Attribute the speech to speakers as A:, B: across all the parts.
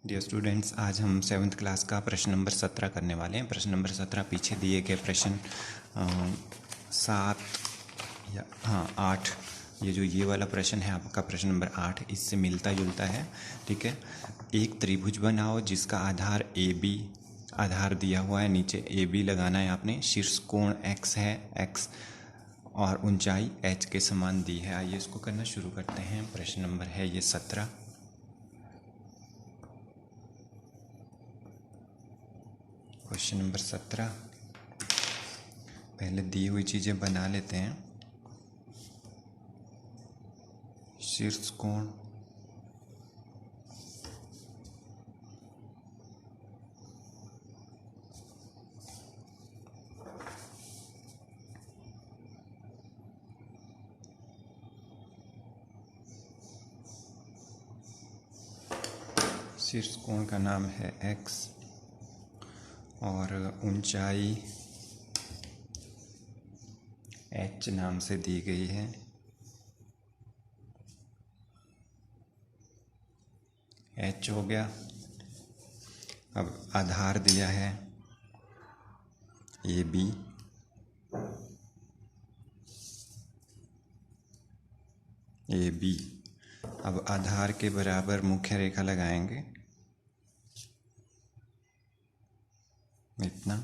A: Dear students, आज हम 7th class का प्रश्न नंबर 17 करने वाले हैं। प्रश्न नंबर 17 पीछे दिए गए प्रश्न 7 या 8, ये वाला प्रश्न है आपका प्रश्न नंबर 8, इससे मिलता जुलता है। ठीक है, एक त्रिभुज बनाओ जिसका आधार ए बी आधार दिया हुआ है, नीचे ए बी लगाना है आपने। शीर्ष कोण x है, x और ऊंचाई h के समान दी है। आइए इसको करना शुरू करते हैं। प्रश्न नंबर है ये 17। क्वेश्चन नंबर 17, पहले दी हुई चीज़ें बना लेते हैं। शीर्ष कोण शीर्ष कोण का नाम है x और ऊंचाई h नाम से दी गई है। h हो गया। अब आधार दिया है ए बी, ए बी। अब आधार के बराबर मुख्य रेखा लगाएंगे, इतना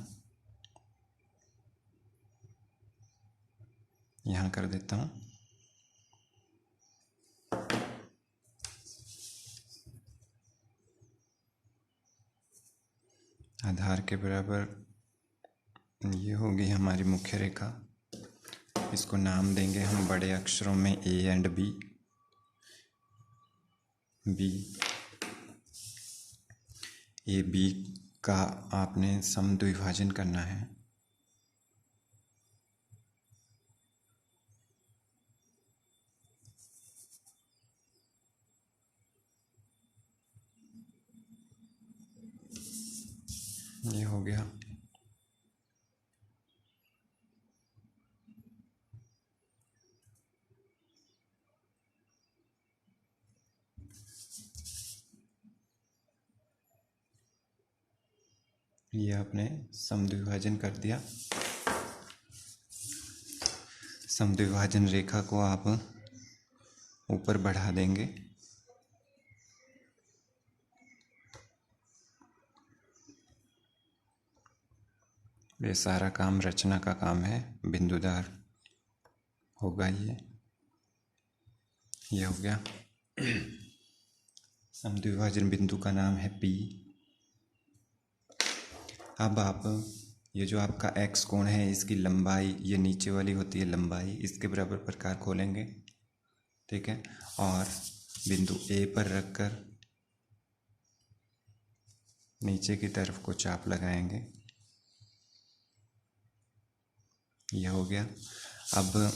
A: यहाँ कर देता हूँ। आधार के बराबर ये होगी हमारी मुख्य रेखा। इसको नाम देंगे हम बड़े अक्षरों में A and B. B A B का आपने समद्विभाजन करना है। ये हो गया। ये आपने समद्विभाजन कर दिया। समद्विभाजन रेखा को आप ऊपर बढ़ा देंगे। ये सारा काम रचना का काम है, बिंदुदार होगा ये हो गया। समद्विभाजन बिंदु का नाम है P। अब आप ये जो आपका x कोण है, इसकी लंबाई, ये नीचे वाली होती है लंबाई, इसके बराबर प्रकार खोलेंगे। ठीक है, और बिंदु A पर रखकर नीचे की तरफ को चाप लगाएंगे। ये हो गया। अब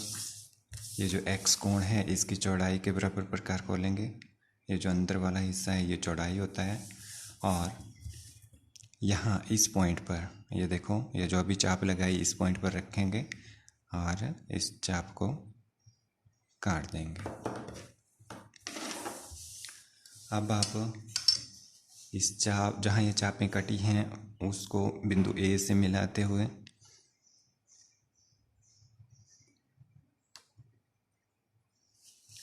A: ये जो x कोण है, इसकी चौड़ाई के बराबर प्रकार खोलेंगे। ये जो अंदर वाला हिस्सा है ये चौड़ाई होता है, और यहाँ इस पॉइंट पर ये देखो, ये जो अभी चाप लगाई इस पॉइंट पर रखेंगे और इस चाप को काट देंगे। अब आप इस चाप, जहाँ ये चापें कटी हैं, उसको बिंदु A से मिलाते हुए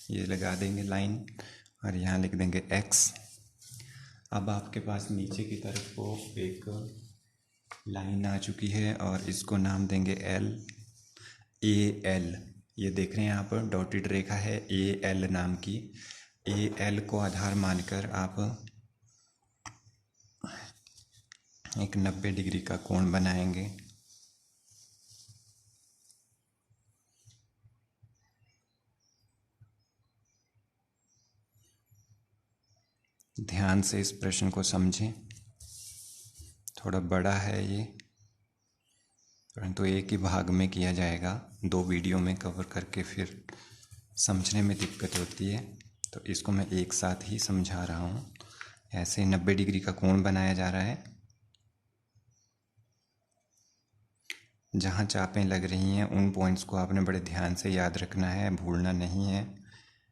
A: ये लगा देंगे लाइन, और यहाँ लिख देंगे x। अब आपके पास नीचे की तरफ को एक लाइन आ चुकी है और इसको नाम देंगे L, AL। ये देख रहे हैं यहाँ पर डॉटेड रेखा है AL नाम की। AL को आधार मानकर आप एक 90 डिग्री का कोण बनाएंगे। ध्यान से इस प्रश्न को समझें, थोड़ा बड़ा है ये, परंतु एक ही भाग में किया जाएगा। 2 वीडियो में कवर करके फिर समझने में दिक्कत होती है, तो इसको मैं एक साथ ही समझा रहा हूँ। ऐसे 90 डिग्री का कोण बनाया जा रहा है। जहाँ चापें लग रही हैं उन पॉइंट्स को आपने बड़े ध्यान से याद रखना है, भूलना नहीं है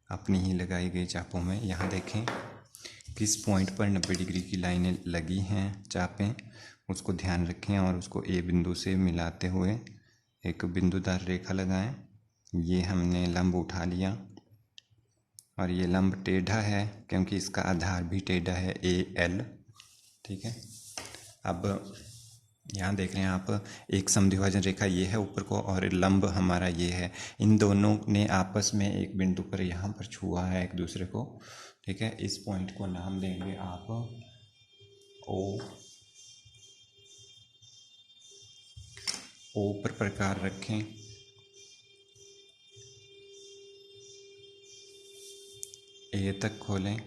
A: अपनी ही लगाई गई चापों में। यहाँ देखें किस पॉइंट पर 90 डिग्री की लाइनें लगी हैं चापें, उसको ध्यान रखें और उसको ए बिंदु से मिलाते हुए एक बिंदुदार रेखा लगाएं। ये हमने लंब उठा लिया और ये लंब टेढ़ा है क्योंकि इसका आधार भी टेढ़ा है AL। ठीक है, अब यहाँ देख रहे हैं आप, एक समद्विभाजन रेखा ये है ऊपर को और लंब हमारा ये है। इन दोनों ने आपस में एक बिंदु पर यहाँ पर छुआ है एक दूसरे को। ठीक है, इस पॉइंट को नाम देंगे आप O पर प्रकार रखें। A तक खोलें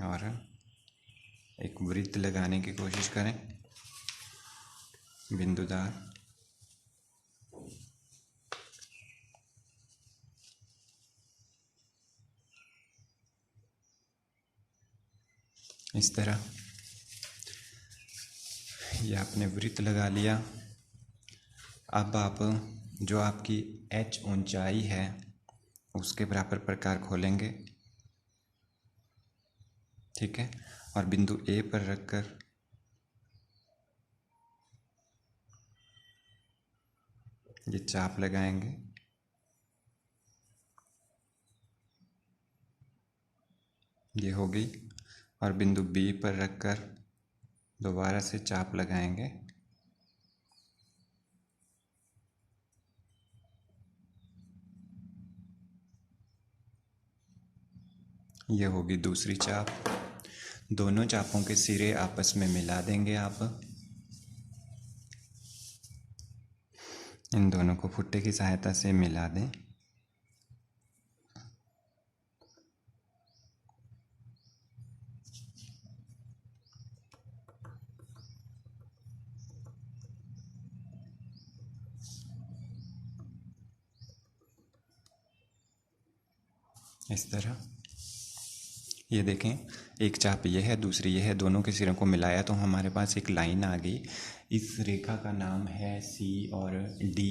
A: और एक वृत्त लगाने की कोशिश करें बिंदुदार। इस तरह ये आपने वृत्त लगा लिया। अब आप जो आपकी H ऊंचाई है उसके बराबर प्रकार खोलेंगे। ठीक है, और बिंदु A पर रखकर ये चाप लगाएंगे। ये हो गई, और बिंदु B पर रखकर दोबारा से चाप लगाएंगे। ये होगी दूसरी चाप। दोनों चापों के सिरे आपस में मिला देंगे आप। इन दोनों को फुट्टे की सहायता से मिला दें। इस तरह ये देखें, एक चाप ये है, दूसरी ये है, दोनों के सिरों को मिलाया तो हमारे पास एक लाइन आ गई। इस रेखा का नाम है C और D।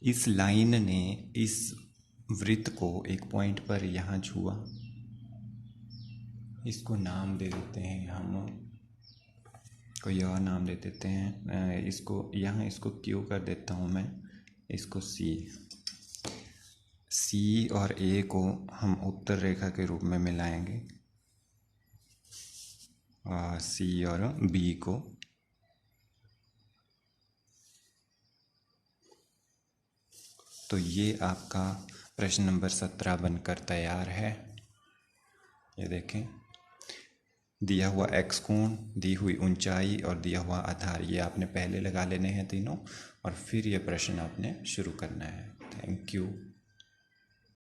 A: इस लाइन ने इस वृत्त को एक पॉइंट पर यहाँ छुआ। इसको नाम दे देते हैं हम, कोई और नाम दे देते हैं इसको, यहाँ इसको Q कर देता हूँ मैं, इसको C और A को हम उत्तर रेखा के रूप में मिलाएंगे और C और B को। तो ये आपका प्रश्न नंबर 17 बनकर तैयार है। ये देखें, दिया हुआ x कोण, दी हुई ऊंचाई और दिया हुआ आधार, ये आपने पहले लगा लेने हैं तीनों, और फिर ये प्रश्न आपने शुरू करना है। Thank you.